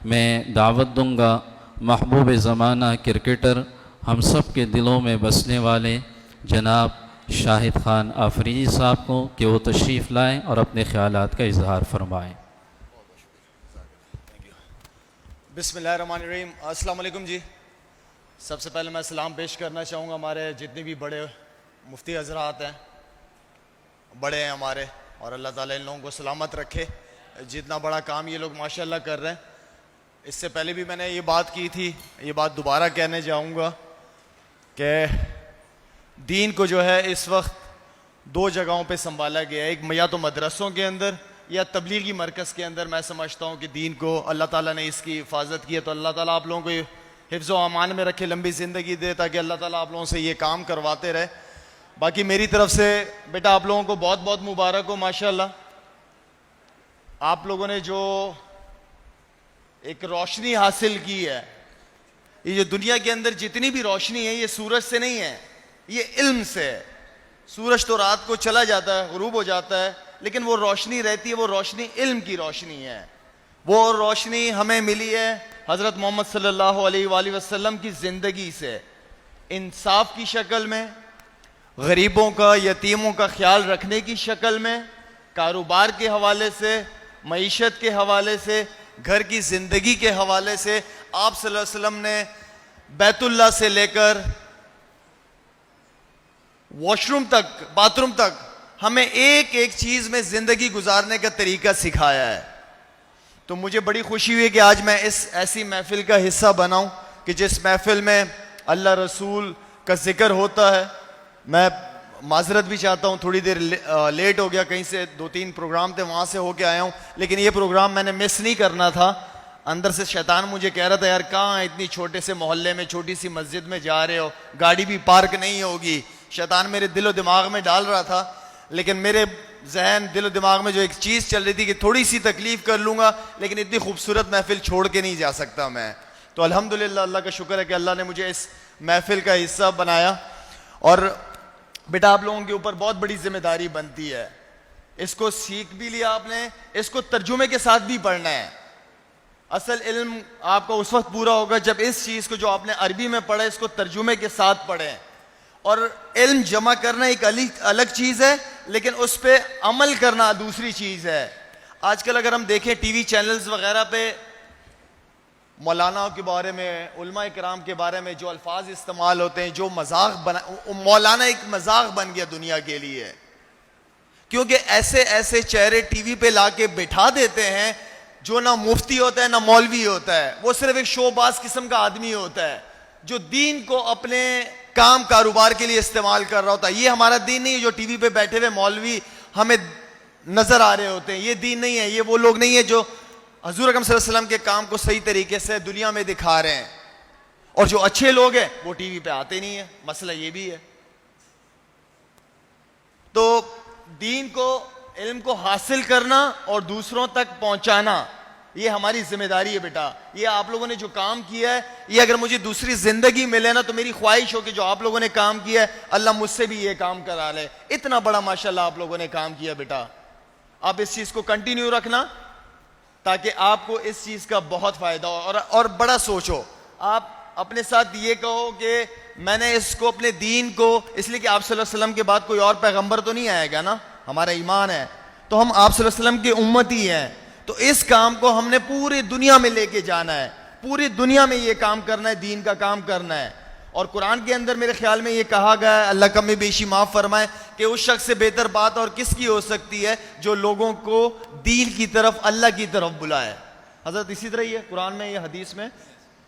मैं दावत दूंगा महबूब ज़माना क्रिकेटर, हम सब के दिलों में बसने वाले जनाब शाहिद खान आफरीदी साहब को कि वो तशरीफ़ लाएँ और अपने ख़यालात का इजहार फरमाएँ। बिस्मिल्लाहिर्रहमानिर्रहीम। अस्सलाम वालेकुम जी। सबसे पहले मैं सलाम पेश करना चाहूँगा हमारे जितने भी बड़े मुफ्ती हजरात हैं, बड़े हैं हमारे, और अल्लाह ताला इन लोगों को सलामत रखे। जितना बड़ा काम ये लोग माशाल्लाह कर रहे हैं। इससे पहले भी मैंने ये बात की थी, ये बात दोबारा कहने जाऊँगा कि दीन को जो है इस वक्त दो जगहों पे संभाला गया है। एक या तो मदरसों के अंदर या तबलीगी मरकज़ के अंदर। मैं समझता हूँ कि दीन को अल्लाह ताला ने इसकी हिफाजत की है, तो अल्लाह ताला आप लोगों को हिफ्ज़ व अमान में रखे, लंबी ज़िंदगी दे, ताकि अल्लाह ताला आप लोगों से ये काम करवाते रहे। बाकी मेरी तरफ से बेटा आप लोगों को बहुत बहुत मुबारक हो। माशाल्लाह आप लोगों ने जो एक रोशनी हासिल की है, ये जो दुनिया के अंदर जितनी भी रोशनी है ये सूरज से नहीं है, ये इल्म से है। सूरज तो रात को चला जाता है, गुरूब हो जाता है, लेकिन वो रोशनी रहती है, वो रोशनी इल्म की रोशनी है। वो रोशनी हमें मिली है हज़रत मोहम्मद सल्लल्लाहु अलैहि वसल्लम की ज़िंदगी से, इंसाफ की शक्ल में, गरीबों का, यतीमों का ख्याल रखने की शक्ल में, कारोबार के हवाले से, मईशत के हवाले से, घर की ज़िंदगी के हवाले से। आप सल्लल्लाहु अलैहि वसल्लम ने बैतुल्लाह से लेकर वॉशरूम तक, बाथरूम तक हमें एक एक चीज़ में ज़िंदगी गुजारने का तरीका सिखाया है। तो मुझे बड़ी खुशी हुई कि आज मैं इस ऐसी महफिल का हिस्सा बनाऊं कि जिस महफिल में अल्लाह रसूल का जिक्र होता है। मैं माजरत भी चाहता हूं, थोड़ी देर लेट हो गया, कहीं से 2-3 प्रोग्राम थे वहाँ से होके आया हूँ, लेकिन ये प्रोग्राम मैंने मिस नहीं करना था। अंदर से शैतान मुझे कह रहा था, यार कहाँ इतनी छोटे से मोहल्ले में, छोटी सी मस्जिद में जा रहे हो, गाड़ी भी पार्क नहीं होगी। शैतान मेरे दिलो दिमाग में डाल रहा था, लेकिन मेरे जहन दिलो दिमाग में जो एक चीज़ चल रही थी कि थोड़ी सी तकलीफ कर लूँगा, लेकिन इतनी खूबसूरत महफिल छोड़ के नहीं जा सकता मैं। तो अल्हम्दुलिल्लाह, अल्लाह का शुक्र है कि अल्लाह ने मुझे इस महफिल का हिस्सा बनाया। और बेटा आप लोगों के ऊपर बहुत बड़ी जिम्मेदारी बनती है। इसको सीख भी लिया आपने, इसको तर्जुमे के साथ भी पढ़ना है। असल इल्म आपका उस वक्त पूरा होगा जब इस चीज़ को जो आपने अरबी में पढ़ा इसको तर्जुमे के साथ पढ़ें। और इल्म जमा करना एक अलग चीज़ है, लेकिन उस पर अमल करना दूसरी चीज़ है। आजकल अगर हम देखें टीवी चैनल्स वगैरह पे मौलानाओं के बारे में, उलमा इकराम के बारे में जो अल्फाज इस्तेमाल होते हैं, जो मजाक बना, मौलाना एक मजाक बन गया दुनिया के लिए, क्योंकि ऐसे ऐसे चेहरे टीवी पे लाके बिठा देते हैं जो ना मुफ्ती होता है ना मौलवी होता है, वो सिर्फ एक शोबाज किस्म का आदमी होता है जो दीन को अपने काम कारोबार के लिए इस्तेमाल कर रहा होता है। ये हमारा दीन नहीं है जो टीवी पे बैठे हुए मौलवी हमें नजर आ रहे होते हैं, ये दीन नहीं है। ये वो लोग नहीं है जो हजूर अकरम सल्लल्लाहु अलैहि वसल्लम के काम को सही तरीके से दुनिया में दिखा रहे हैं। और जो अच्छे लोग हैं वो टीवी पे आते नहीं है, मसला ये भी है। तो दीन को, इल्म को हासिल करना और दूसरों तक पहुंचाना, ये हमारी जिम्मेदारी है बेटा। ये आप लोगों ने जो काम किया है, ये अगर मुझे दूसरी जिंदगी मिले ना, तो मेरी ख्वाहिश हो कि जो आप लोगों ने काम किया है अल्लाह मुझसे भी ये काम करा ले। इतना बड़ा माशाल्लाह आप लोगों ने काम किया बेटा। आप इस चीज को कंटिन्यू रखना ताकि आपको इस चीज का बहुत फायदा हो। और बड़ा सोचो, आप अपने साथ ये कहो कि मैंने इसको, अपने दीन को, इसलिए कि आप सल्लल्लाहु अलैहि वसल्लम के बाद कोई और पैगंबर तो नहीं आएगा ना, हमारा ईमान है, तो हम आप सल्लल्लाहु अलैहि वसल्लम की उम्मत ही हैं। तो इस काम को हमने पूरी दुनिया में लेके जाना है, पूरी दुनिया में ये काम करना है, दीन का काम करना है। और कुरान के अंदर मेरे ख्याल में ये कहा गया है, अल्लाह कमी बेशी माफ़ फरमाए, कि उस शख्स से बेहतर बात और किसकी हो सकती है जो लोगों को दीन की तरफ, अल्लाह की तरफ बुलाए। हजरत इसी तरह ही है कुरान में, ये हदीस में,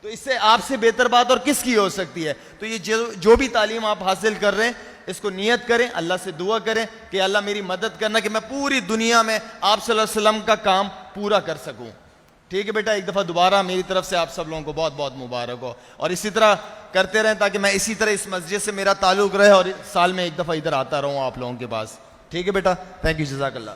तो इससे आपसे बेहतर बात और किसकी हो सकती है। तो ये जो भी तालीम आप हासिल कर रहे हैं, इसको नियत करें, अल्लाह से दुआ करें कि अल्लाह मेरी मदद करना कि मैं पूरी दुनिया में आप सल्लल्लाहु अलैहि वसल्लम का काम पूरा कर सकूं। ठीक है बेटा, एक दफ़ा दोबारा मेरी तरफ से आप सब लोगों को बहुत बहुत मुबारक हो। और इसी तरह करते रहें ताकि मैं इसी तरह इस मस्जिद से मेरा ताल्लुक़ रहे और साल में एक दफ़ा इधर आता रहूँ आप लोगों के पास। ठीक है बेटा, थैंक यू, जज़ाकल्लाह।